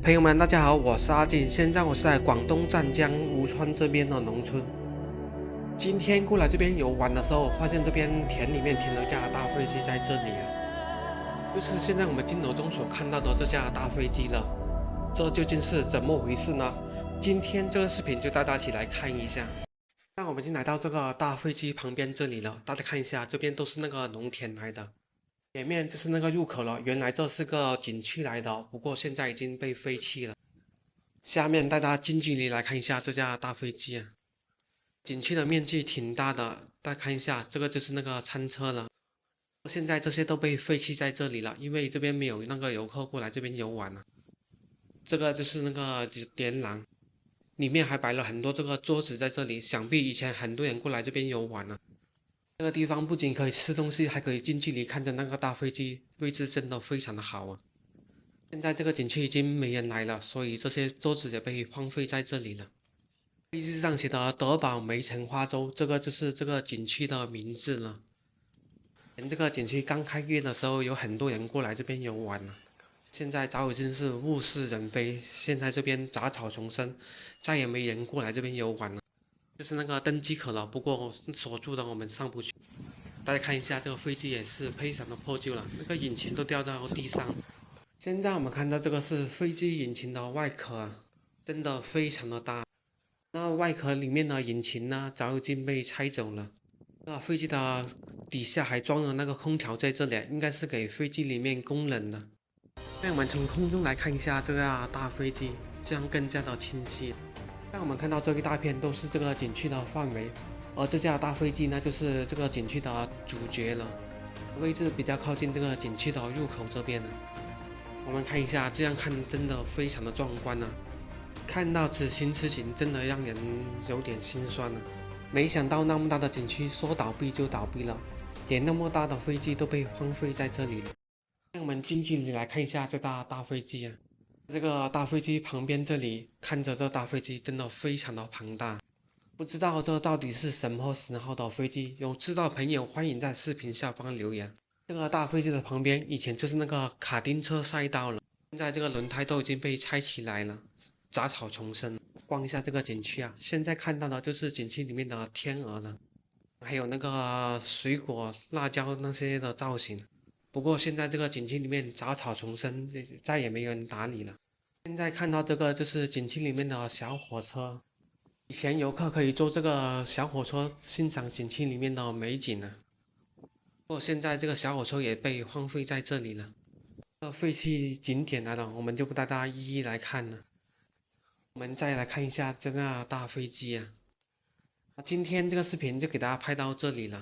朋友们，大家好，我是阿进，现在我是在广东湛江吴川这边的农村。今天过来这边游玩的时候，发现这边田里面停了架大飞机在这里啊，就是现在我们镜头中所看到的这架大飞机了。这究竟是怎么回事呢？今天这个视频就带大家一起来看一下。那我们已经来到这个大飞机旁边这里了，大家看一下，这边都是那个农田来的。前面这是那个入口了，原来这是个景区来的，不过现在已经被废弃了。下面带大家近距离来看一下这架大飞机啊，景区的面积挺大的，大家看一下，这个就是那个餐车了。现在这些都被废弃在这里了，因为这边没有那个游客过来这边游玩了。这个就是那个连廊，里面还摆了很多这个桌子在这里，想必以前很多人过来这边游玩了。这个地方不仅可以吃东西，还可以近距离看着那个大飞机，位置真的非常的好啊。现在这个景区已经没人来了，所以这些桌子也被荒废在这里了。飞机上写的德宝梅城花洲，这个就是这个景区的名字了。这个景区刚开业的时候，有很多人过来这边游玩了，现在早已经是物是人非，现在这边杂草丛生，再也没人过来这边游玩了。就是那个登机口了，不过锁住的我们上不去。大家看一下，这个飞机也是非常的破旧了，那个引擎都掉到地上。现在我们看到这个是飞机引擎的外壳啊，真的非常的大。那外壳里面的引擎呢，早已经被拆走了。那飞机的底下还装了那个空调在这里，应该是给飞机里面供冷的。那我们从空中来看一下这架大飞机，这样更加的清晰。那我们看到这一大片都是这个景区的范围，而这架大飞机呢，就是这个景区的主角了，位置比较靠近这个景区的入口这边了。我们看一下，这样看真的非常的壮观啊！看到此情此景，真的让人有点心酸了。没想到那么大的景区说倒闭就倒闭了，连那么大的飞机都被荒废在这里了。让我们近距离来看一下这架大飞机啊！这个大飞机旁边这里看着这大飞机真的非常的庞大，不知道这到底是什么型号的飞机？有知道的朋友欢迎在视频下方留言。这个大飞机的旁边以前就是那个卡丁车赛道了，现在这个轮胎都已经被拆起来了，杂草丛生。逛一下这个景区啊，现在看到的就是景区里面的天鹅了，还有那个水果、辣椒那些的造型。不过现在这个景区里面杂草丛生，再也没有人打理了。现在看到这个就是景区里面的小火车，以前游客可以坐这个小火车欣赏景区里面的美景呢。不过现在这个小火车也被荒废在这里了，这废弃景点来了，我们就不带大家一一来看了。我们再来看一下这个大飞机啊，今天这个视频就给大家拍到这里了。